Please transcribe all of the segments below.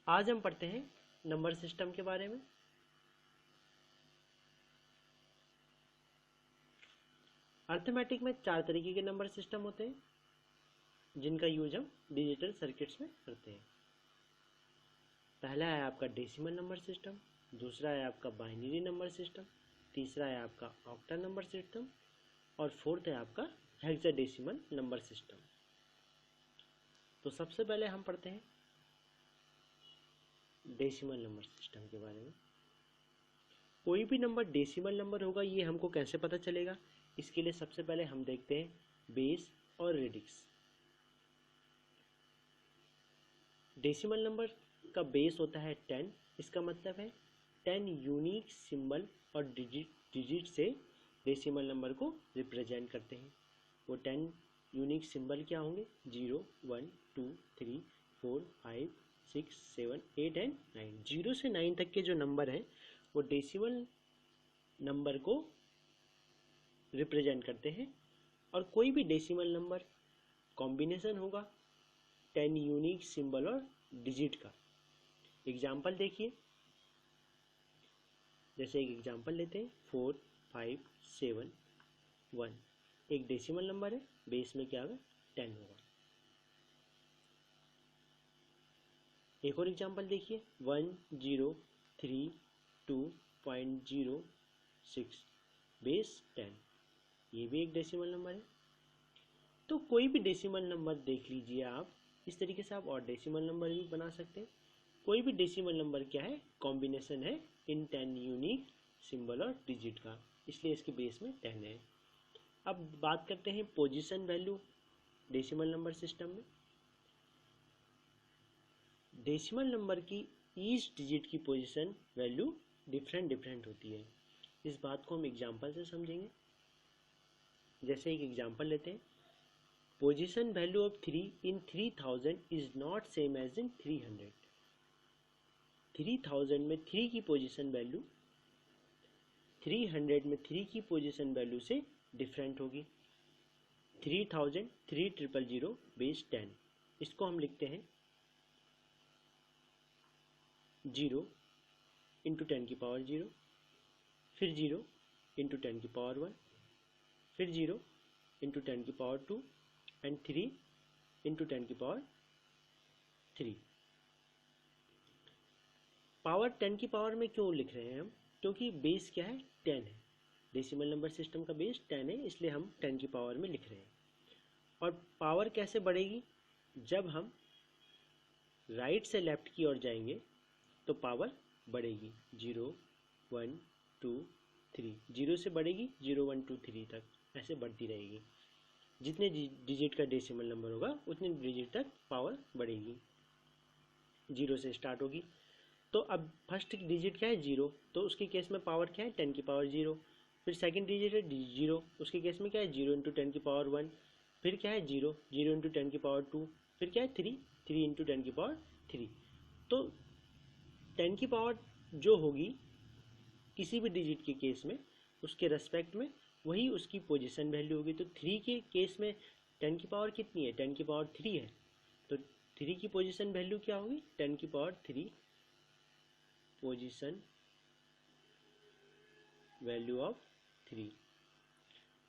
आज हम पढ़ते हैं नंबर सिस्टम के बारे में। अर्थमेटिक में 4 तरीके के नंबर सिस्टम होते हैं जिनका यूज हम डिजिटल सर्किट्स में करते हैं। पहला है आपका डेसिमल नंबर सिस्टम, दूसरा है आपका बाइनरी नंबर सिस्टम, तीसरा है आपका ऑक्टल नंबर सिस्टम और फोर्थ है आपका हेक्साडेसिमल नंबर सिस्टम। तो सबसे पहले हम पढ़ते हैं डेसिमल नंबर सिस्टम के बारे में। कोई भी नंबर डेसिमल नंबर होगा ये हमको कैसे पता चलेगा? इसके लिए सबसे पहले हम देखते हैं बेस और रेडिक्स। डेसिमल नंबर का बेस होता है 10। इसका मतलब है 10 यूनिक सिंबल और डिजिट से डेसिमल नंबर को रिप्रेजेंट करते हैं। वो 10 यूनिक सिंबल क्या होंगे? 0, 1, 2, 3, 4, 5, 6, 7, 8 एंड 9। 0 से 9 तक के जो नंबर हैं वो डेसिमल नंबर को रिप्रेजेंट करते हैं। और कोई भी डेसिमल नंबर कॉम्बिनेशन होगा 10 यूनिक सिंबल और डिजिट का। एग्जाम्पल देखिए, जैसे एक एग्जाम्पल लेते हैं 4, 5, 7, 1। एक डेसिमल नंबर है, बेस में क्या होगा? 10 होगा। एक और एग्जाम्पल देखिए 103.2.06, बेस 10। ये भी एक डेसिमल नंबर है। तो कोई भी डेसिमल नंबर देख लीजिए आप, इस तरीके से आप और डेसिमल नंबर भी बना सकते हैं। कोई भी डेसिमल नंबर क्या है? कॉम्बिनेशन है इन 10 यूनिक सिंबल और डिजिट का, इसलिए इसके बेस में 10 है। अब बात करते हैं position value decimal number system में। डेसिमल नंबर की ईच डिजिट की पोजीशन वैल्यू डिफरेंट होती है। इस बात को हम एग्जांपल से समझेंगे। जैसे एक एग्जांपल लेते हैं, position value of 3 in 3000 is not same as in 300। 3000 में 3 की पोजीशन वैल्यू 300 में 3 की पोजीशन वैल्यू से डिफरेंट होगी। 3000 3000 बेस 10। इसको हम लिखते हैं 0 इंटू 10 की पावर 0, फिर 0 इंटू 10 की पावर 1, फिर 0 इंटू 10 की पावर 2 एंड 3 इंटू 10 की पावर 3। पावर 10 की पावर में क्यों लिख रहे हैं हम? क्योंकि बेस क्या है? 10 है। डेसिमल नंबर सिस्टम का बेस 10 है, इसलिए हम 10 की पावर में लिख रहे हैं। और पावर कैसे बढ़ेगी? जब हम राइट से लेफ्ट की ओर जाएंगे तो पावर बढ़ेगी। 0, 1, 2, 3, 0 से बढ़ेगी 0, 1, 2, 3 तक, ऐसे बढ़ती रहेगी। जितने डिजिट का डेसिमल नंबर होगा उतने डिजिट तक पावर बढ़ेगी। 0 से स्टार्ट होगी। तो अब फर्स्ट डिजिट क्या है? 0, तो उसके केस में पावर क्या है? 10 की पावर 0। फिर सेकंड डिजिट है 0, उसके केस में क्या है? 0 इंटू 10 की पावर 1। फिर क्या है? 0, 0 इंटू 10 की पावर 2। फिर क्या है? 3, 3 इंटू 10 की पावर 3। तो 10 की पावर जो होगी किसी भी डिजिट के केस में, उसके रेस्पेक्ट में वही उसकी पोजीशन वैल्यू होगी। तो 3 के केस में 10 की पावर कितनी है? 10 की पावर 3 है। तो 3 की पोजीशन वैल्यू क्या होगी? 10 की पावर 3 पोजीशन वैल्यू ऑफ 3।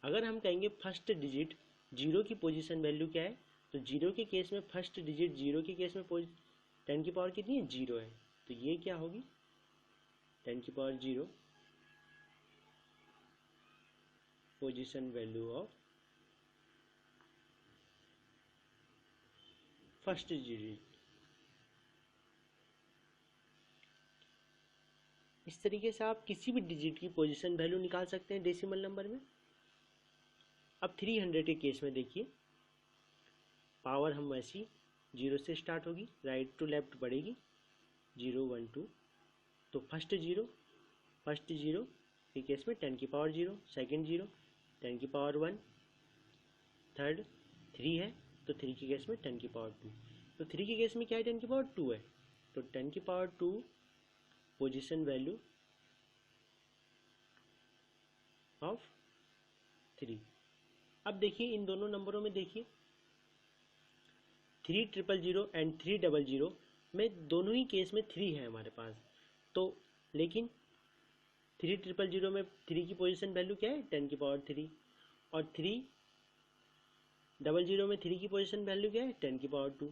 अगर हम कहेंगे फर्स्ट डिजिट 0 की पोजीशन वैल्यू क्या है, तो 0 के केस में फर्स्ट डिजिट 0 के केस में 10 की पावर कितनी है? 0 है। तो ये क्या होगी? 10 की power 0 position value of first digit. इस तरीके से आप किसी भी डिजिट की पोजीशन वैल्यू निकाल सकते हैं डेसिमल नंबर में। अब 300 के केस में देखिए, पावर हम वैसी 0 से स्टार्ट होगी, राइट टू लेफ्ट बढ़ेगी, 0, 1, 2। तो फर्स्ट 0 के केस में 10 की पावर 0, सेकंड 0 10 की पावर 1, थर्ड 3 है तो 3 के केस में 10 की पावर 2। तो 3 के केस में क्या है? 10 की पावर 2 है। तो 10 की पावर 2 पोजीशन वैल्यू ऑफ 3। अब देखिए इन दोनों नंबरों में देखिए 3000 एंड 300 में दोनों ही केस में 3 है हमारे पास, तो लेकिन 3000 में 3 की पोजीशन वैल्यू क्या है 10 की पावर 3, और 3000 में 3 की पोजीशन वैल्यू क्या है 10 की पावर 2।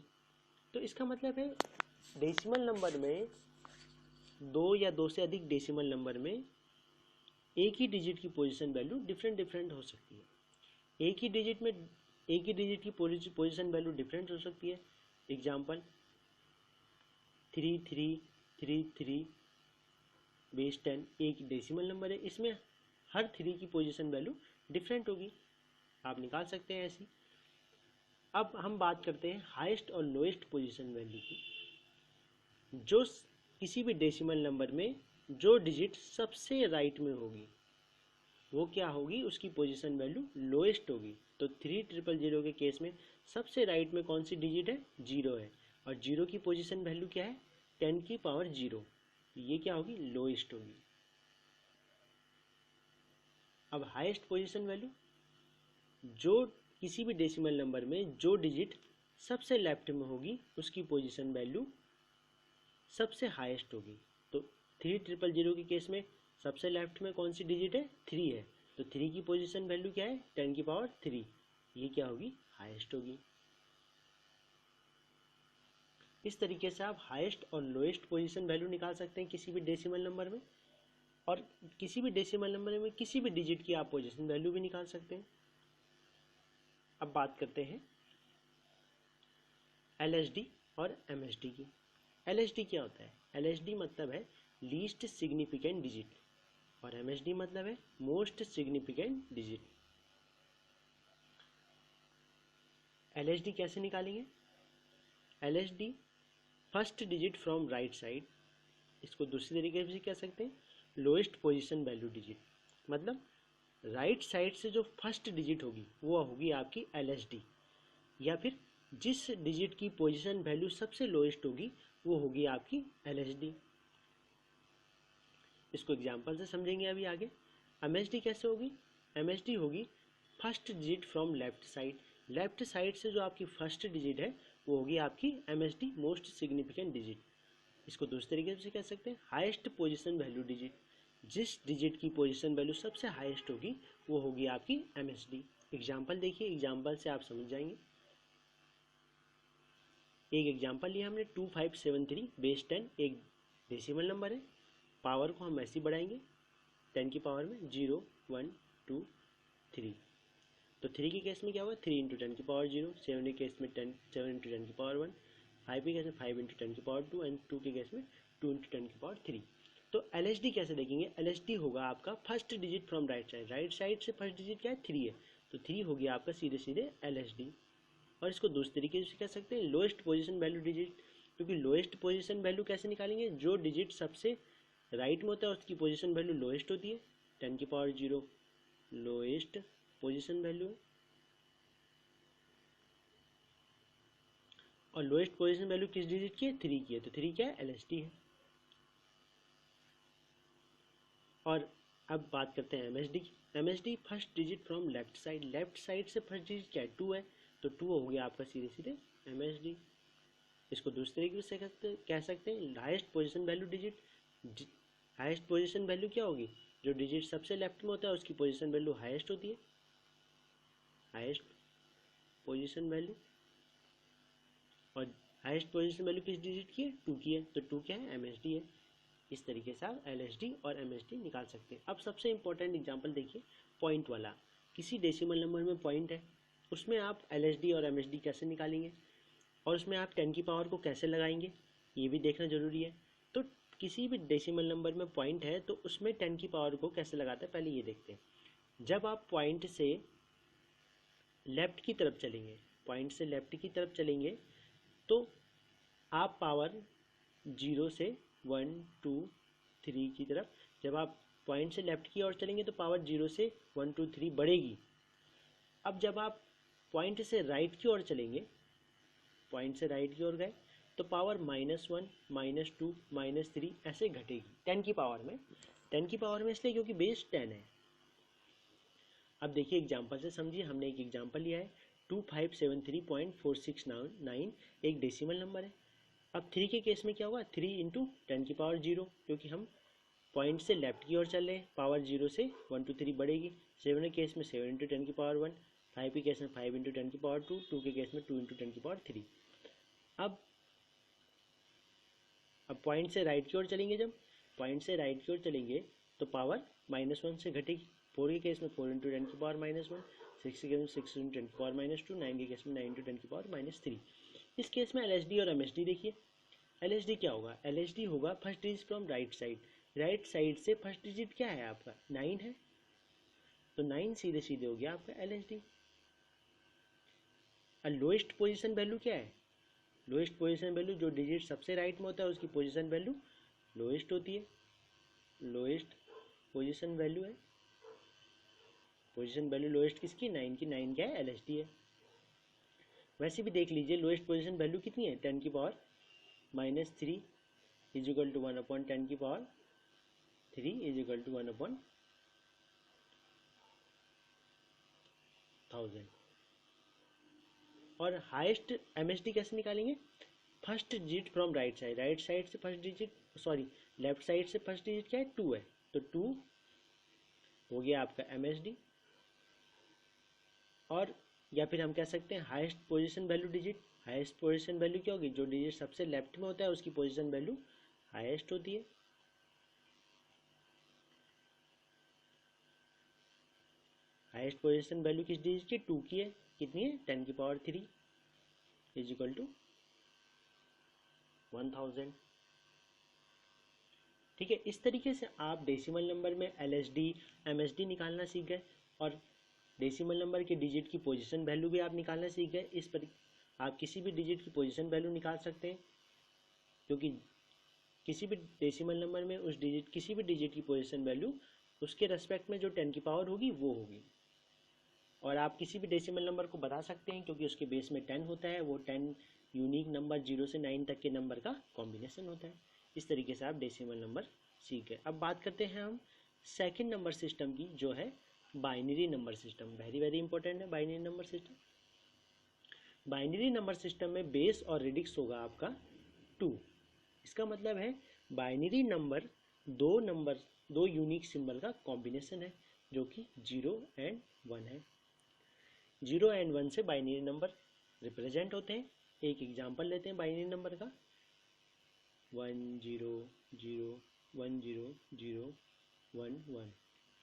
तो इसका मतलब है डेसिमल नंबर में दो या दो से अधिक डेसिमल नंबर में एक ही डिजिट की पोजीशन वैल्यू डिफरेंट डिफरेंट हो सकती है। एक ही डिजिट की पोजीशन वैल्यू डिफरेंट हो सकती है। एग्जांपल 3333 बेस 10 एक डेसिमल नंबर है, इसमें हर 3 की पोजीशन वैल्यू डिफरेंट होगी, आप निकाल सकते हैं ऐसी। अब हम बात करते हैं हाईएस्ट और लोएस्ट पोजीशन वैल्यू की। जो किसी भी डेसिमल नंबर में जो डिजिट सबसे राइट में होगी वो क्या होगी, उसकी पोजीशन वैल्यू लोएस्ट होगी। तो 3000 के केस में सबसे राइट में कौन सी डिजिट है 0 है, और 0 की पोजीशन वैल्यू क्या है 10 की पावर 0, ये क्या होगी लोएस्ट होगी। अब हाईएस्ट पोजीशन वैल्यू, जो किसी भी डेसिमल नंबर में जो डिजिट सबसे लेफ्ट में होगी उसकी पोजीशन वैल्यू सबसे हाईएस्ट होगी। तो 3000 के केस में सबसे लेफ्ट में कौन सी डिजिट है 3 है, तो 3 की पोजीशन वैल्यू क्या है 10 की पावर 3, ये क्या होगी हाईएस्ट होगी। इस तरीके से आप हाईएस्ट और लोएस्ट पोजीशन वैल्यू निकाल सकते हैं किसी भी डेसिमल नंबर में, और किसी भी डेसिमल नंबर में किसी भी डिजिट की आप पोजीशन वैल्यू भी निकाल सकते हैं। अब बात करते हैं LSD और MSD की। LSD क्या होता है, LSD मतलब है लीस्ट सिग्निफिकेंट डिजिट, और MSD मतलब है मोस्ट सिग्निफिकेंट डिजिट। LSD कैसे निकालेंगे, LSD first digit from right side, इसको दूसरी तरीके से कह सकते हैं लोएस्ट पोजीशन वैल्यू डिजिट, मतलब राइट साइड से जो फर्स्ट डिजिट होगी वो होगी आपकी LSD, या फिर जिस डिजिट की पोजीशन वैल्यू सबसे लोएस्ट होगी वो होगी आपकी LSD। इसको एग्जांपल से समझेंगे अभी आगे। MSD कैसे होगी, MSD होगी first digit from left side, left side से जो आपकी फर्स्ट डिजिट है वो होगी आपकी MSD मोस्ट सिग्निफिकेंट डिजिट। इसको दूसरे तरीके से कह सकते हैं हाईएस्ट पोजीशन वैल्यू डिजिट, जिस डिजिट की पोजीशन वैल्यू सबसे हाईएस्ट होगी वो होगी आपकी MSD। एग्जांपल देखिए, एग्जांपल से आप समझ जाएंगे। एक एग्जांपल लिया हमने 2573 बेस 10 एक डेसिमल नंबर है, पावर को हम ऐसे ही बढ़ाएंगे 10 की पावर में 0 1 2 3, तो 3 के केस में क्या होगा 3 इंटू 10 की पावर 0, 7 के केस में 7 इंटू 10 की पावर 1, 5 के केस में 5 इंटू 10 की पावर 2, एंड 2 के केस में 2 इंटू 10 की पावर 3। तो LSD कैसे देखेंगे, LSD होगा आपका first digit from right side, right side से फर्स्ट डिजिट क्या है 3 है, तो 3 हो गया आपका सीधे सीधे LSD। और इसको दूसरे तरीके से कह सकते हैं लोएस्ट पोजीशन वैल्यू डिजिट, क्योंकि लोएस्ट पोजीशन वैल्यू कैसे निकालेंगे, जो डिजिट सबसे राइट में होता है उसकी पोजीशन वैल्यू लोएस्ट होती है, 10 की पावर 0 लोएस्ट पोजीशन वैल्यू, और लोएस्ट पोजीशन वैल्यू किस डिजिट की है 3 की है, तो 3 क्या है LSD है। और अब बात करते हैं MSD की। MSD first digit from left side, left side से फर्स्ट डिजिट क्या है 2 है, तो 2 हो गया आपका सीधे सीधे MSD। इसको दूसरे तरीके से कह सकते हैं highest position value digit, highest position value क्या होगी, जो डिजिट सबसे लेफ्ट में होता है उसकी पोजीशन वैल्यू हाईएस्ट होती है, हाईएस्ट पोजीशन वैल्यू, और हाईएस्ट पोजीशन वैल्यू किस डिजिट की है 2 की है, तो 2 क्या है MSD है। इस तरीके से आप LSD और MSD निकाल सकते हैं। अब सबसे इंपॉर्टेंट एग्जांपल देखिए पॉइंट वाला, किसी डेसिमल नंबर में पॉइंट है, उसमें आप LSD और MSD कैसे निकालेंगे, और उसमें आप 10 की पावर को कैसे लगाएंगे ये भी देखना जरूरी है। तो किसी भी डेसिमल नंबर में पॉइंट है तो उसमें 10 की पावर को कैसे लगाते हैं पहले ये देखते हैं। जब आप पॉइंट से लेफ्ट की तरफ चलेंगे, पॉइंट से लेफ्ट की तरफ चलेंगे तो आप पावर 0 से 1 2 3 की तरफ, जब आप पॉइंट से लेफ्ट की ओर चलेंगे तो पावर 0 से 1 2 3 बढ़ेगी। अब जब आप पॉइंट से राइट की ओर चलेंगे, पॉइंट से राइट की ओर गए तो पावर -1 -2 -3 ऐसे घटेगी 10 की पावर में, 10 की पावर में इसलिए क्योंकि बेस 10 है। अब देखिए एग्जांपल से समझिए, हमने एक एग्जांपल लिया है 2573.469 एक डेसिमल नंबर है, अब 3 के केस में क्या होगा, 3 इंटू 10⁻0, क्योंकि हम पॉइंट से लेफ्ट की ओर चल रहे हैं, पावर 0 से 1 to 3 बढ़ेगी। 7 के केस में 7 इंटू 10⁻1, 5 के केस में 5 इंटू 10⁻2, 2 के केस में 2 इंटू 10⁻3। अब पॉइंट से राइट की ओर चलेंगे, जब पॉइंट से राइट की ओर चलेंगे तो पावर -1 से घटेगी। 4 के केस में 4 इंटू 10⁻−1, 6 के केस में 6 इंटू 10⁻2, 9 के केस में 9 इंटू 10⁻3। इस केस में LHD और MHD देखिए। LHD क्या होगा, LHD होगा first digit from right side. Right side से फर्स्ट डिजिट क्या है आपका, 9 है, तो 9 सीधे सीधे हो गया आपका LHD। और लोएस्ट पोजीशन वैल्यू क्या है, लोएस्ट पोजीशन वैल्यू जो डिजिट सबसे राइट में होता है उसकी पोजीशन वैल्यू लोएस्ट होती है। लोएस्ट पोजीशन वैल्यू है, पोजीशन वैल्यू लोएस्ट किसकी, 9 की। 9 क्या है, LHD है। वैसे भी देख लीजिए लोएस्ट पोजीशन वैल्यू कितनी है, 10⁻³ is equal to 1/10⁻³ is equal to 1/1000। और हाईएस्ट MHD कैसे निकालेंगे, first digit from right side. Right side से first digit, sorry left side से फर्स्ट डिजिट क्या है, 2 है, तो 2 हो गया आपका MHD। और या फिर हम कह सकते हैं highest position value digit. Highest position value क्या होगी, जो डिजिट सबसे लेफ्ट में होता है उसकी पोजीशन वैल्यू हाईएस्ट होती है। हाईएस्ट पोजीशन वैल्यू किस डिजिट की, 2 की है, कितनी है, 10⁻³ इज इक्वल टू 1000। ठीक है, इस तरीके से आप डेसिमल नंबर में LHD MHD निकालना सीख गए, और डेसिमल नंबर के डिजिट की पोजीशन वैल्यू भी आप निकालना सीख गए। इस पर आप किसी भी डिजिट की पोजीशन वैल्यू निकाल सकते हैं, क्योंकि किसी भी डेसिमल नंबर में उस डिजिट, किसी भी डिजिट की पोजीशन वैल्यू उसके रेस्पेक्ट में जो 10 की पावर होगी वो होगी। और आप किसी भी डेसिमल नंबर को बता सकते हैं क्योंकि उसके बेस में 10 होता है, वो 10 यूनिक नंबर 0 से 9 तक के नंबर का कॉम्बिनेशन होता है। इस तरीके से आप डेसिमल नंबर सीख गए। अब बात करते हैं हम सेकंड नंबर सिस्टम की, जो है binary number system. Very very important है binary number system. Binary number system में बेस और रेडिक्स होगा आपका 2। इसका मतलब है बाइनरी नंबर दो यूनिक सिंबल का कॉम्बिनेशन है, जो कि 0 एंड 1 है। 0 एंड 1 से बाइनरी नंबर रिप्रेजेंट होते हैं। एक एग्जांपल लेते हैं बाइनरी नंबर का, 1 0 0 1 0 0 1 1।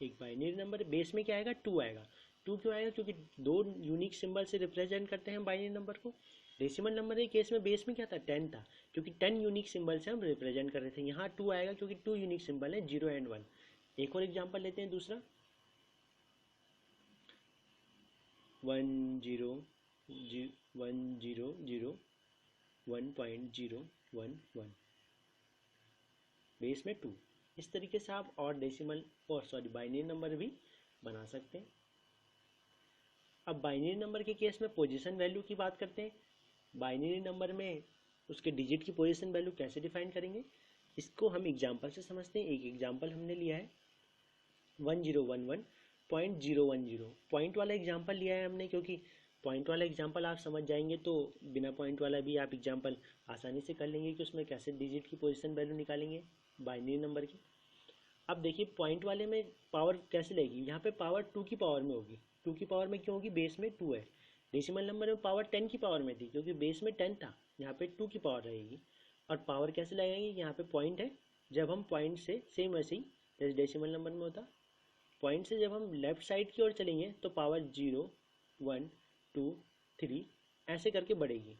एक बाइनरी नंबर, बेस में क्या आएगा, 2 आएगा। 2 क्यों आएगा, क्योंकि दो यूनिक सिंबल से रिप्रेजेंट करते हैं बाइनरी नंबर को। डेसिमल नंबर के केस में बेस में क्या था, 10 था, क्योंकि 10 यूनिक सिंबल से हम रिप्रेजेंट कर रहे थे। यहाँ 2 आएगा क्योंकि 2 यूनिक सिंबल है, 0 एंड 1। एक और एग्जांपल लेते हैं, दूसरा 1 0 1 0 0 1.011, बेस में 2। इस तरीके से आप और डेसिमल और बाइनरी नंबर भी बना सकते हैं। अब बाइनरी नंबर के केस में पोजीशन वैल्यू की बात करते हैं। बाइनरी नंबर में उसके डिजिट की पोजीशन वैल्यू कैसे डिफाइन करेंगे, इसको हम एग्जांपल से समझते हैं। एक एग्जांपल हमने लिया है 1011.010। पॉइंट वाला एग्जांपल लिया है हमने, क्योंकि पॉइंट वाला एग्जांपल आप समझ जाएंगे तो बिना पॉइंट वाला भी आप एग्जांपल आसानी से कर लेंगे कि उसमें कैसे डिजिट की पोजीशन वैल्यू निकालेंगे बाइनरी नंबर की। अब देखिए पॉइंट वाले में पावर कैसे लगेगी, यहाँ पे पावर 2 की पावर में होगी। 2 की पावर में क्यों होगी, बेस में 2 है। डेसिमल नंबर में पावर 10 की पावर में थी, क्योंकि बेस में 10 था, यहाँ पे 2 की पावर रहेगी। और पावर कैसे लगाएंगे, यहाँ पे पॉइंट है, जब हम पॉइंट से सेम वैसे ही जैसे डेसिमल नंबर में होता, पॉइंट से जब हम लेफ्ट साइड की ओर चलेंगे तो पावर 0 1 2 3 ऐसे करके बढ़ेगी।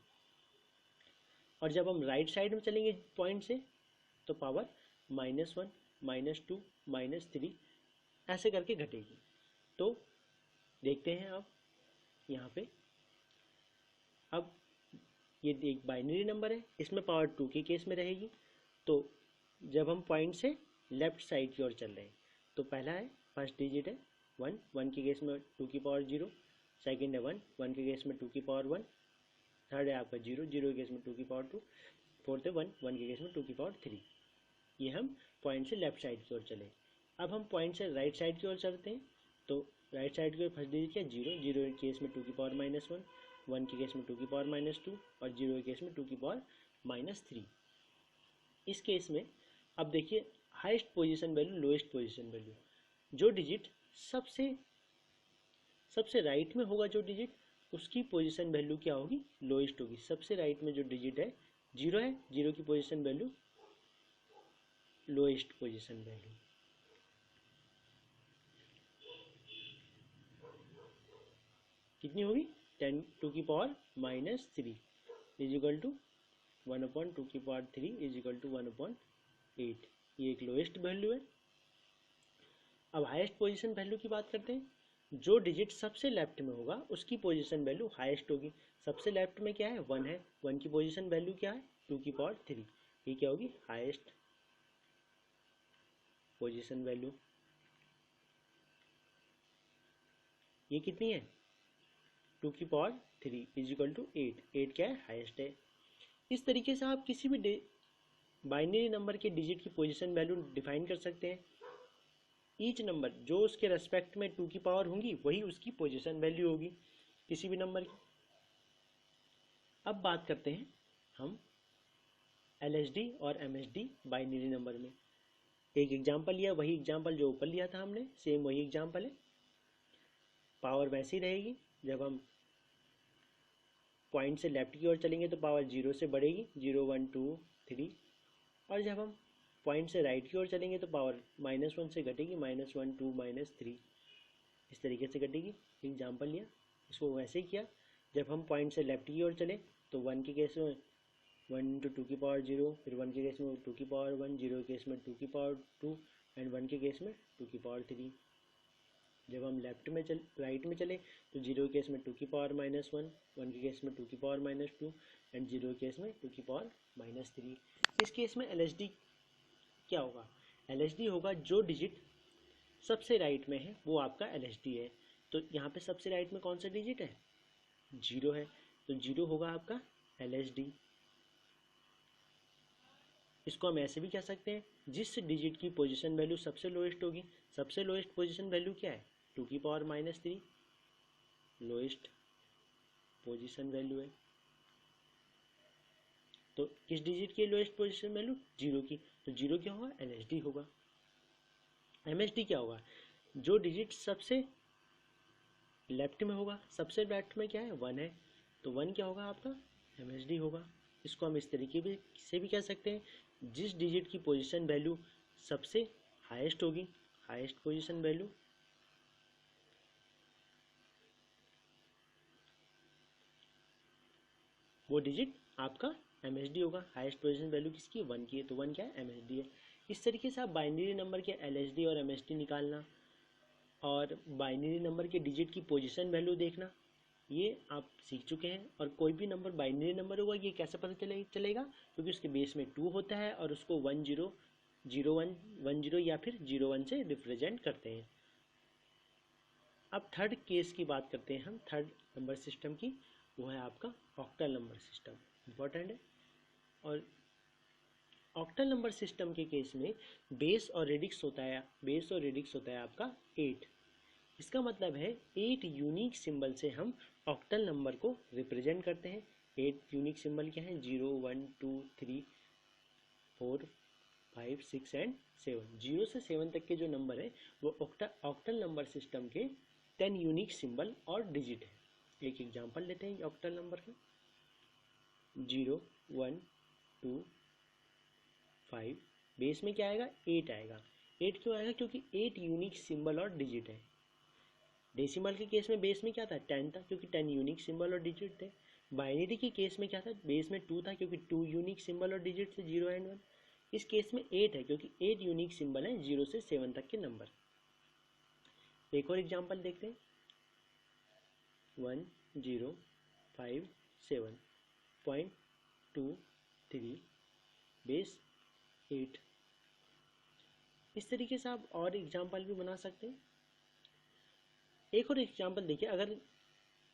और जब हम राइट साइड में चलेंगे पॉइंट से तो पावर -1 -2 -3 ऐसे करके घटेगी। तो देखते हैं आप यहाँ पे, अब ये एक बाइनरी नंबर है, इसमें पावर 2 के केस में रहेगी। तो जब हम पॉइंट से लेफ्ट साइड की ओर चल रहे हैं तो पहला है, फर्स्ट डिजिट है 1, 1 के केस में 2 की पावर 0। सेकेंड है 1, 1 के केस में 2 की पावर 1। थर्ड है आपका 0, 0 के केस में 2 की पावर 2। फोर्थ है 1, 1 के केस में 2 की पावर 3। ये हम पॉइंट से लेफ्ट साइड की ओर चले। अब हम पॉइंट से राइट साइड की ओर चलते हैं तो राइट साइड की ओर फर्स्ट डिजिट क्या, 0, 0 के केस में 2 की पावर -1, 1 के केस में 2 की पावर -2 और 0 के केस में 2 की पावर -3। इस केस में अब देखिए highest position value, lowest position value, जो डिजिट सबसे राइट में होगा, जो डिजिट उसकी पोजीशन वैल्यू क्या होगी, लोएस्ट होगी। सबसे राइट में जो डिजिट है 0 है, 0 की position value lowest position value. कितनी होगी, 10⁻³ is equal to 1/2³ is equal to 1/8। ये एक लोएस्ट वैल्यू है। अब हाईएस्ट पोजीशन वैल्यू की बात करते हैं। जो डिजिट सबसे लेफ्ट में होगा उसकी पोजीशन वैल्यू हाईएस्ट होगी। सबसे लेफ्ट में क्या है, 1 है, 1 की पोजीशन वैल्यू क्या है, 2⁻3। ये क्या होगी, हाईएस्ट पोजीशन वैल्यू। ये कितनी है, 2⁻3 इज इक्वल टू 8। 8 क्या है, हाईएस्ट है। इस तरीके से आप किसी भी बाइनरी नंबर के डिजिट की पोजीशन वैल्यू डिफाइन कर सकते हैं। ईच नंबर जो उसके रेस्पेक्ट में 2 की पावर होंगी वही उसकी पोजीशन वैल्यू होगी किसी भी नंबर की। अब बात करते हैं हम LSD और MSD बाइनरी नंबर में। एक एग्जांपल लिया, वही एग्जांपल जो ऊपर लिया था हमने, सेम वही एग्जांपल है। पावर वैसी रहेगी, जब हम पॉइंट से लेफ्ट की ओर चलेंगे तो पावर 0 से बढ़ेगी, 0 1 2 3, और जब हम पॉइंट से राइट की ओर चलेंगे तो पावर -1 से घटेगी, -1 2 -3, इस तरीके से घटेगी। एग्जांपल लिया, इसको वैसे ही किया। जब हम पॉइंट से लेफ्ट की ओर चले तो 1 के केस में 1 × 2⁻0, फिर 1 के केस में 2⁻1, 0 के केस में 2⁻2 एंड 1 के केस में 2⁻3। जब हम राइट में चले तो 0 के केस में 2⁻−1, 1 के केस में 2⁻−2 एंड 0 के केस में 2⁻−3। इस केस में LSD क्या होगा, LSD होगा जो डिजिट सबसे राइट में है वो आपका LSD है। तो यहाँ पे सबसे राइट में कौन सा डिजिट है, 0 है, तो 0 होगा आपका LSD। इसको हम ऐसे भी कह सकते हैं, जिस डिजिट की पोजीशन वैल्यू सबसे लोएस्ट होगी, सबसे लोएस्ट पोजीशन वैल्यू क्या है, 2⁻−3 लोएस्ट पोजीशन वैल्यू है। तो किस डिजिट की लोएस्ट पोजीशन वैल्यू, 0 की, तो 0 क्या होगा, LSD होगा। MSD क्या होगा, जो डिजिट सबसे लेफ्ट में होगा, सबसे लेफ्ट में क्या है, 1 है, तो 1 क्या होगा आपका, MSD होगा। इसको हम इस तरीके से भी कह सकते हैं, जिस डिजिट की पोजीशन वैल्यू सबसे हाईएस्ट होगी, हाईएस्ट पोजीशन वैल्यू, वो डिजिट आपका MSD होगा। हाईएस्ट पोजीशन वैल्यू किसकी, 1 की है, तो 1 क्या है, MSD है। इस तरीके से आप बाइनरी नंबर के LSD और MSD निकालना और बाइनरी नंबर के डिजिट की पोजीशन वैल्यू देखना, ये आप सीख चुके हैं। और कोई भी नंबर बाइनरी नंबर होगा ये कैसे पता चलेगा, क्योंकि उसके बेस में 2 होता है और उसको 1 0 0 1 1 0 या फिर 0 1 से रिप्रेजेंट करते हैं। अब थर्ड केस की बात करते हैं हम, थर्ड नंबर सिस्टम की, वो है आपका ऑक्टल नंबर सिस्टम। इम्पोर्टेंट है। और ऑक्टल नंबर सिस्टम के केस में बेस और रेडिक्स होता है आपका 8। इसका मतलब है 8 यूनिक सिंबल से हम ऑक्टल नंबर को रिप्रेजेंट करते हैं। 8 यूनिक सिंबल क्या है, 0 1 2 3 4 5 6 एंड 7। 0 से 7 तक के जो नंबर है वो ऑक्टल नंबर सिस्टम के 10 यूनिक सिंबल और डिजिट है। एक एग्जांपल लेते हैं ऑक्टल नंबर का, 0 1 2 5, बेस में क्या आएगा, 8 आएगा। 8 क्यों आएगा, क्योंकि 8 यूनिक सिंबल और डिजिट है। डेसिमल के केस में बेस में क्या था, 10 था, क्योंकि 10 यूनिक सिंबल और डिजिट थे। बाइनरी के केस में क्या था, बेस में 2 था, क्योंकि 2 यूनिक सिंबल और डिजिट थे, 0 एंड 1। इस केस में 8 है, क्योंकि 8 यूनिक सिंबल हैं 0 से 7 तक के नंबर। एक और एग्जांपल देखते हैं, 1 0 5 7 .2 3 बेस 8। इस तरीके से आप और एग्जांपल भी बना सकते हैं। एक और एग्जांपल देखिए, अगर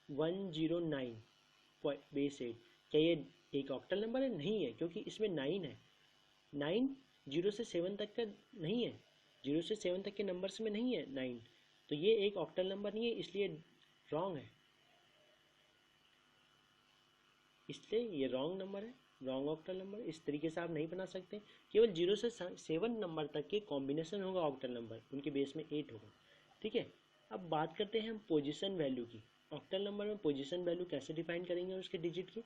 109 बेस 8, क्या ये एक ऑक्टल नंबर है, नहीं है, क्योंकि इसमें 9 है। 9 0 से 7 तक का नहीं है, 0 से 7 तक के नंबर्स में नहीं है 9, तो ये एक ऑक्टल नंबर नहीं है, इसलिए रॉन्ग है, इसलिए ये रॉन्ग नंबर है। Wrong octal number. इस तरीके से आप नहीं बना सकते। केवल 0 से 7 नंबर तक के कॉम्बिनेशन होगा ऑक्टल नंबर, उनके बेस में 8 होगा। ठीक है, अब बात करते हैं हम पोजीशन वैल्यू की। ऑक्टल नंबर में पोजीशन वैल्यू कैसे डिफाइन करेंगे उसके डिजिट की।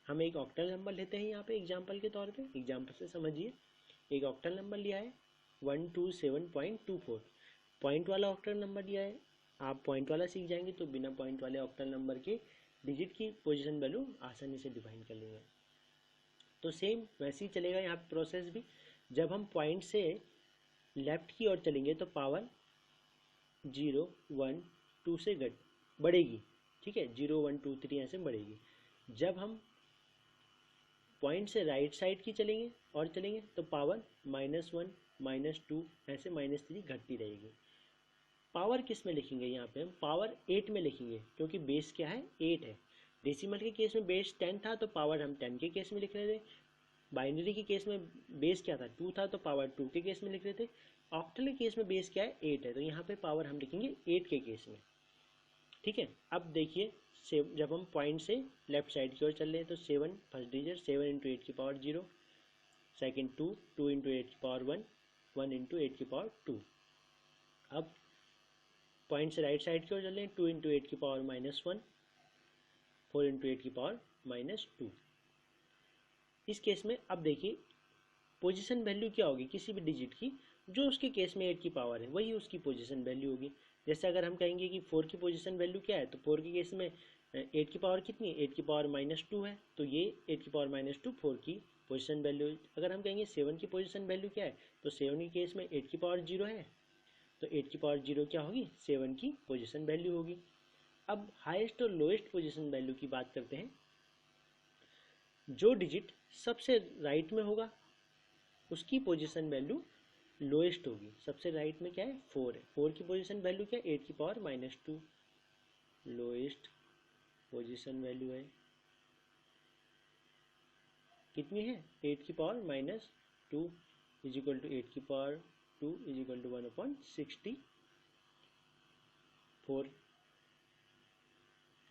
हम एक ऑक्टल नंबर लेते हैं यहाँ पे एग्जाम्पल के तौर पे, एग्जाम्पल से समझिए। एक ऑक्टल नंबर लिया है 127.24, पॉइंट वाला ऑक्टल नंबर लिया है। आप पॉइंट वाला सीख जाएंगे तो बिना पॉइंट वाले ऑक्टल नंबर के डिजिट की पोजीशन वैल्यू आसानी से डिफाइन कर लेंगे। तो सेम वैसे ही चलेगा यहाँ पे प्रोसेस भी। जब हम पॉइंट से लेफ्ट की ओर चलेंगे तो पावर 0 1 2 से बढ़ेगी। ठीक है, 0 1 2 3 ऐसे बढ़ेगी। जब हम पॉइंट से राइट साइड की चलेंगे और चलेंगे तो पावर -1 -2 ऐसे -3 घटती रहेगी। पावर किस में लिखेंगे, यहाँ पे हम पावर 8 में लिखेंगे, क्योंकि बेस क्या है 8 है। डेसिमल के केस में बेस 10 था तो पावर हम 10 के केस में लिख रहे थे। बाइनरी के केस में बेस क्या था 2 था तो पावर 2 के केस में लिख रहे थे। ऑक्टल के केस में बेस क्या है 8 है, तो यहाँ पे पावर हम लिखेंगे 8 के केस में। ठीक है, अब देखिए जब हम पॉइंट से लेफ्ट साइड की ओर चल रहे हैं तो 7 फर्स्ट डिजिट, 7 इंटू 8 की पावर 0, सेकेंड 2, 2 इंटू 8 की पावर 1, 1 इंटू 8 की पावर 2। अब पॉइंट से राइट साइड की ओर चल रहे हैं 2 इंटू 8 की पावर -1, 4 इंटू 8 की पावर -2। इस केस में अब देखिए पोजीशन वैल्यू क्या होगी किसी भी डिजिट की, जो उसके केस में 8 की पावर है वही उसकी पोजीशन वैल्यू होगी। जैसे अगर हम कहेंगे कि 4 की पोजीशन वैल्यू क्या है, तो 4 के केस में 8 की पावर कितनी है, 8 की पावर -2 है, तो ये 8 की पावर -2 4 की पोजीशन वैल्यू। अगर हम कहेंगे 7 की पोजीशन वैल्यू क्या है, तो 7 के केस में 8 की पावर 0 है, तो 8 की पावर 0 क्या होगी 7 की पोजीशन वैल्यू होगी। अब हाईएस्ट और लोएस्ट पोजीशन वैल्यू की बात करते हैं। जो डिजिट सबसे राइट में होगा उसकी पोजीशन वैल्यू लोएस्ट होगी। सबसे राइट में क्या है 4 है, 4 की पोजीशन वैल्यू क्या है 8 की पावर -2, लोएस्ट पोजीशन वैल्यू है कितनी है 8 की पावर -2 इज इक्वल टू 8 की power 2 is equal to 1/64।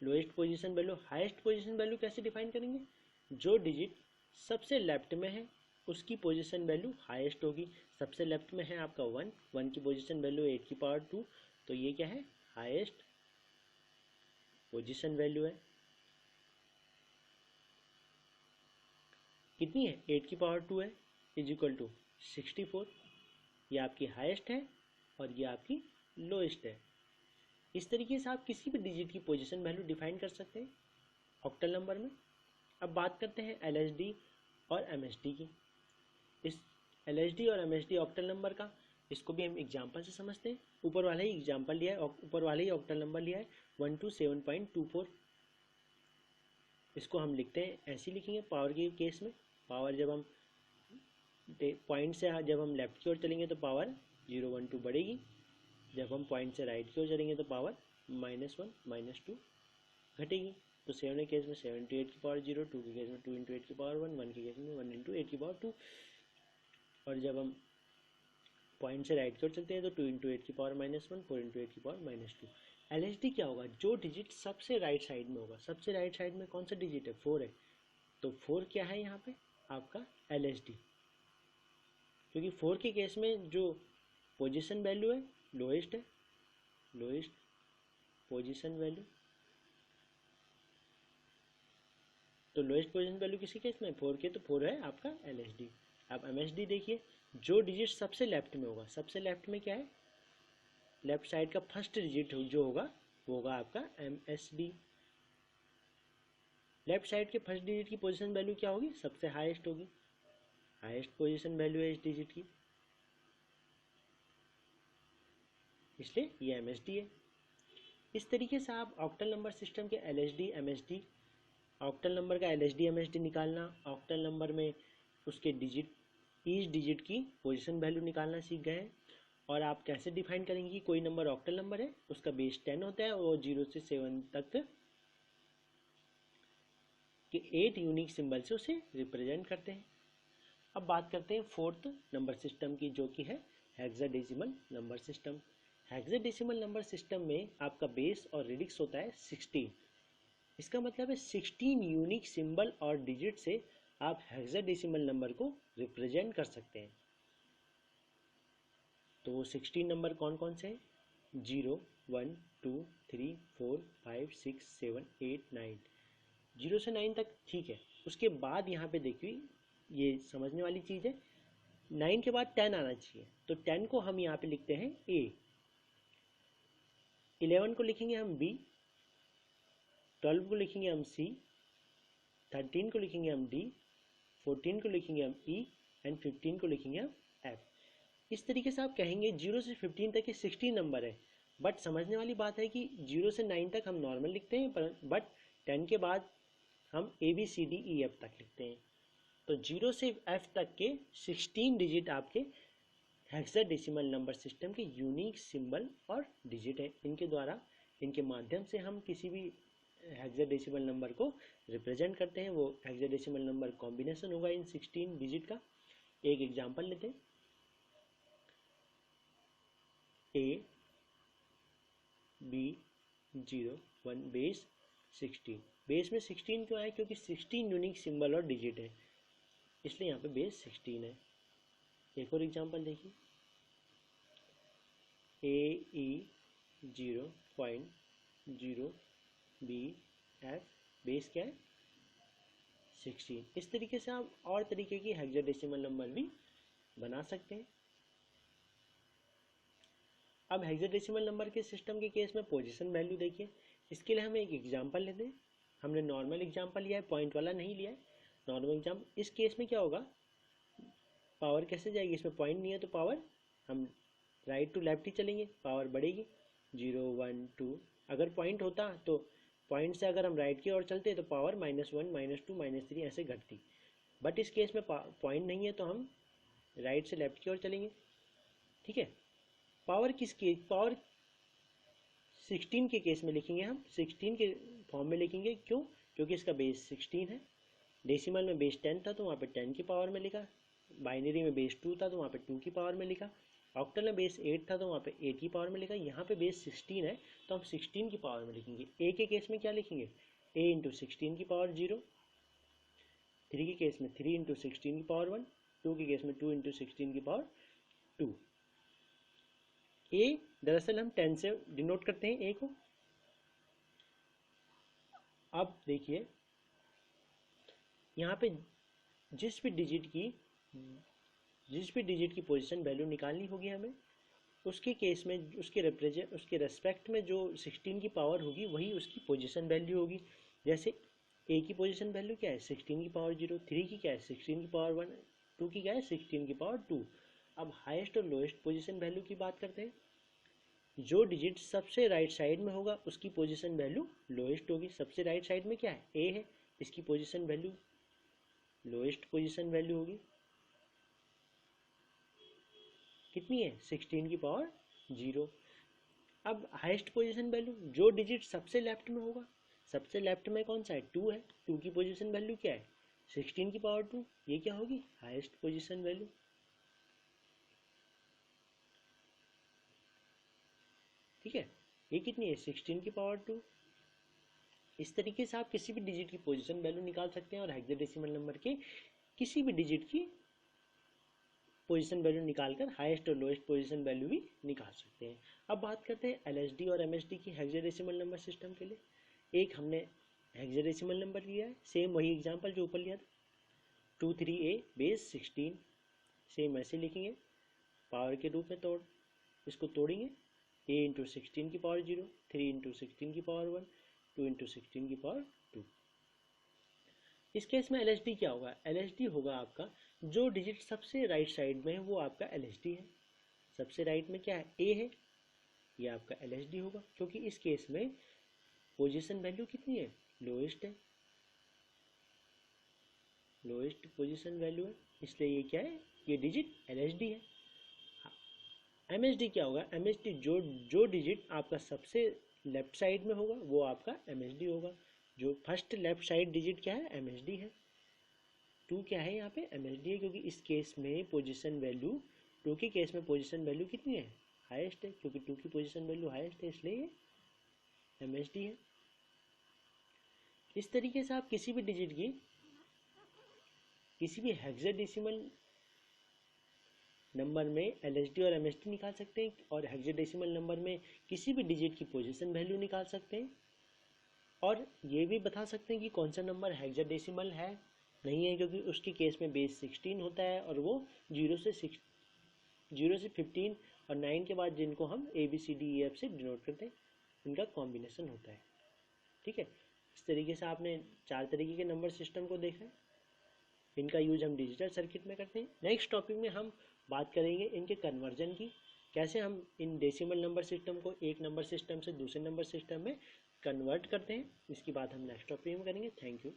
Lowest position value. Highest position value कैसे डिफाइन करेंगे, जो डिजिट सबसे लेफ्ट में है उसकी पोजीशन वैल्यू हाईएस्ट होगी। सबसे लेफ्ट में है आपका 1, 1 की पोजीशन वैल्यू 8 की पावर 2, तो ये क्या है हाईएस्ट पोजीशन वैल्यू है। कितनी है 8 की पावर 2 है इज इक्वल टू 64। ये आपकी हाईएस्ट है और ये आपकी लोएस्ट है। इस तरीके से आप किसी भी डिजिट की पोजीशन वैल्यू डिफाइन कर सकते हैं ऑक्टल नंबर में। अब बात करते हैं एलएसडी और एमएसडी की। इस एलएसडी और एमएसडी ऑक्टल नंबर का, इसको भी हम एग्जांपल से समझते हैं। ऊपर वाला ही एग्जांपल लिया है, ऊपर वाला ही ऑक्टल नंबर लिया है 127.24। इसको हम लिखते हैं ऐसे लिखेंगे पावर के केस में। पावर जब हम पॉइंट से जब हम लेफ्ट की ओर चलेंगे तो पावर 0 1 2 बढ़ेगी। जब हम पॉइंट से राइट की ओर चलेंगे तो पावर -1 -2 घटेगी। तो 7 के केस में 7 इंटू 8 की पावर 0, 2 के केस में 2 इंटू 8 की पावर 1, 1 के केस में 1 इंटू 8 की पावर 2। और जब हम पॉइंट से राइट की ओर चलते हैं तो 2 इंटू 8 की पावर -1, 4 इंटू 8 की पावर -2। एलएसडी क्या होगा, जो डिजिट सबसे राइट साइड में होगा। सबसे राइट साइड में कौन सा डिजिट है 4 है, तो 4 क्या है यहाँ पे आपका एलएसडी, क्योंकि 4 के केस में जो पोजीशन वैल्यू है लोएस्ट है, लोएस्ट पोजीशन वैल्यू। तो लोएस्ट पोजीशन वैल्यू किसी केस में 4 के, तो 4 है आपका एलएसडी। अब एमएसडी देखिए, जो डिजिट सबसे लेफ्ट में होगा। सबसे लेफ्ट में क्या है, लेफ्ट साइड का फर्स्ट डिजिट जो होगा वो होगा आपका एमएसडी। लेफ्ट साइड के फर्स्ट डिजिट की पोजीशन वैल्यू क्या होगी, सबसे हाईएस्ट होगी, हाईएस्ट पोजीशन वैल्यू है इस डिजिट की, इसलिए ये एमएसडी है। इस तरीके से आप ऑक्टल नंबर सिस्टम के एलएसडी एमएसडी, ऑक्टल नंबर का एलएसडी एमएसडी निकालना, ऑक्टल नंबर में उसके डिजिट ईच डिजिट की पोजीशन वैल्यू निकालना सीख गए हैं। और आप कैसे डिफाइन करेंगे कि कोई नंबर ऑक्टल नंबर है, उसका बेस 10 होता है और 0 से 7 तक के 8 यूनिक सिंबल से उसे रिप्रेजेंट करते हैं। अब बात करते हैं फोर्थ नंबर सिस्टम की, जो कि है hexadecimal number system. Hexadecimal number system में आपका बेस और रेडिक्स होता है 16। इसका मतलब है 16 यूनिक सिंबल और डिजिट से आप हेक्साडेसिमल नंबर को रिप्रेजेंट कर सकते हैं। तो 16 नंबर कौन कौन से हैं? 0, 1, 2, 3, 4, 5, 6, 7, 8, 9। 0 से 9 तक ठीक है। उसके बाद यहाँ पे देखिए, ये समझने वाली चीज़ है, 9 के बाद 10 आना चाहिए, तो 10 को हम यहाँ पे लिखते हैं A, 11 को लिखेंगे हम B, 12 को लिखेंगे हम C, 13 को लिखेंगे हम D, 14 को लिखेंगे हम E एंड 15 को लिखेंगे हम F। इस तरीके से आप कहेंगे 0 से 15 तक ये 16 नंबर है, बट समझने वाली बात है कि 0 से 9 तक हम नॉर्मल लिखते हैं, बट 10 के बाद हम ABCDEF तक लिखते हैं। तो 0 से F तक के 16 डिजिट आपके हेक्साडेसिमल नंबर सिस्टम के यूनिक सिंबल और डिजिट है। इनके द्वारा, इनके माध्यम से हम किसी भी हेक्साडेसिमल नंबर को रिप्रेजेंट करते हैं। वो हेक्साडेसिमल नंबर कॉम्बिनेशन होगा इन 16 डिजिट का। एक एग्जांपल लेते हैं, AB01 बेस 16। बेस में 16 क्यों आया? क्योंकि 16 यूनिक सिंबल और डिजिट है, इसलिए यहाँ पे बेस 16 है। एक और एग्जांपल देखिए, AE0.0BF बेस क्या है? 16। इस तरीके से आप और तरीके की हेक्साडेसिमल नंबर भी बना सकते हैं। अब हेक्साडेसिमल नंबर के सिस्टम के केस में पोजीशन वैल्यू देखिए। इसके लिए हम एक एग्जांपल लेते हैं। हमने नॉर्मल एग्जांपल लिया है, पॉइंट वाला नहीं लिया है, नॉर्मल एग्जांपल। इस केस में क्या होगा, पावर कैसे जाएगी? इसमें पॉइंट नहीं है तो पावर हम राइट टू लेफ्ट ही चलेंगे, पावर बढ़ेगी। 0, 1, 2। अगर पॉइंट होता तो पॉइंट से अगर हम राइट की ओर चलते तो पावर -1, -2, -3 ऐसे घटती। बट इस केस में पॉइंट नहीं है तो हम राइट से लेफ्ट की ओर चलेंगे। ठीक है। पावर किस केस, पावर 16 के केस में लिखेंगे हम, 16 के फॉर्म में लिखेंगे। क्यों? क्योंकि इसका बेस 16 है। डेसिमल में बेस 10 था तो वहाँ पे 10 की पावर में लिखा, बाइनरी में बेस 2 था तो वहाँ पे 2 की पावर में लिखा, ऑक्टल में बेस 8 था तो वहाँ पे 8 की पावर में लिखा। यहाँ पे बेस 16 है तो हम 16 की पावर में लिखेंगे। ए के केस में क्या लिखेंगे? A इंटू 16 की पावर 0, 3 के केस में 3 इंटू 16 की पावर 1, 2 के केस में 2 इंटू 16 की पावर 2। ए दरअसल हम 10 से डिनोट करते हैं ए को। अब देखिए यहाँ पे जिस भी डिजिट की पोजीशन वैल्यू निकालनी होगी हमें, उसके केस में उसके रेस्पेक्ट में जो 16 की पावर होगी वही उसकी पोजीशन वैल्यू होगी। जैसे ए की पोजीशन वैल्यू क्या है? 16 की पावर 0, 3 की क्या है? 16 की पावर 1, 2 की क्या है? 16 की पावर 2। अब हाईएस्ट और लोएस्ट पोजीशन वैल्यू की बात करते हैं। जो डिजिट सबसे राइट साइड में होगा उसकी पोजीशन वैल्यू लोएस्ट होगी। सबसे राइट साइड में क्या है? ए है, इसकी position value lowest position value होगी। कितनी है? 16 की पावर 0। अब हाईएस्ट पोजीशन वैल्यू, जो डिजिट सबसे लेफ्ट में होगा, सबसे लेफ्ट में कौन सा है? 2 है, 2 की पोजीशन वैल्यू क्या है? 16 की पावर 2। ये क्या होगी? Highest position value. ठीक है, ये कितनी है? 16 की पावर 2। इस तरीके से आप किसी भी डिजिट की पोजीशन वैल्यू निकाल सकते हैं और हेक्साडेसिमल नंबर के किसी भी डिजिट की पोजीशन वैल्यू निकालकर हाईएस्ट और लोएस्ट पोजीशन वैल्यू भी निकाल सकते हैं। अब बात करते हैं एलएसडी और एमएसडी की हेक्साडेसिमल नंबर सिस्टम के लिए। एक हमने हेक्साडेसिमल नंबर लिया है, सेम वही एग्जांपल जो ऊपर लिया था, 23A बेस 16। सेम ऐसे लिखेंगे, पावर के रूप में इसको तोड़ेंगे। A इंटू 16 की पावर 0, 3 इंटू 16 की पावर 1, 2 इंटू 16 की पावर 2। इस केस में एलएसडी क्या होगा? एलएसडी होगा आपका जो डिजिट सबसे राइट साइड में है वो आपका एलएसडी है। सबसे राइट में क्या है? ए है, ये आपका एलएसडी होगा। क्योंकि इस केस में पोजीशन वैल्यू कितनी है? लोएस्ट है, लोएस्ट पोजीशन वैल्यू है, इसलिए ये क्या है? ये डिजिट एलएसडी है। एमएसडी क्या होगा? एमएसडी जो डिजिट आपका सबसे लेफ्ट साइड में होगा वो आपका एमएसडी होगा। जो फर्स्ट लेफ्ट साइड डिजिट क्या है? एमएसडी है। 2 क्या है यहाँ पे? एमएसडी है, क्योंकि इस केस में पोजीशन वैल्यू, 2 के केस में पोजीशन वैल्यू कितनी है? हाईएस्ट है, क्योंकि 2 की पोजीशन वैल्यू हाईएस्ट है, इसलिए ये एमएसडी है। इस तरीके से आप किसी भी डिजिट की किसी भी हेक्साडेसिमल नंबर में LSD और MSD निकाल सकते हैं, और हेक्साडेसिमल नंबर में किसी भी डिजिट की पोजीशन वैल्यू निकाल सकते हैं, और ये भी बता सकते हैं कि कौन सा नंबर हेक्साडेसिमल है नहीं है, क्योंकि उसके केस में बेस 16 होता है और वो 0 से 15 और 9 के बाद जिनको हम ABCDEF से डिनोट करते हैं इनका कॉम्बिनेशन होता है। ठीक है, इस तरीके से आपने 4 तरीके के नंबर सिस्टम को देखा है। इनका यूज हम डिजिटल सर्किट में करते हैं। नेक्स्ट टॉपिक में हम बात करेंगे इनके कन्वर्जन की, कैसे हम इन डेसिमल नंबर सिस्टम को एक नंबर सिस्टम से दूसरे नंबर सिस्टम में कन्वर्ट करते हैं। इसकी बात हम नेक्स्ट टॉपिक में करेंगे। Thank you.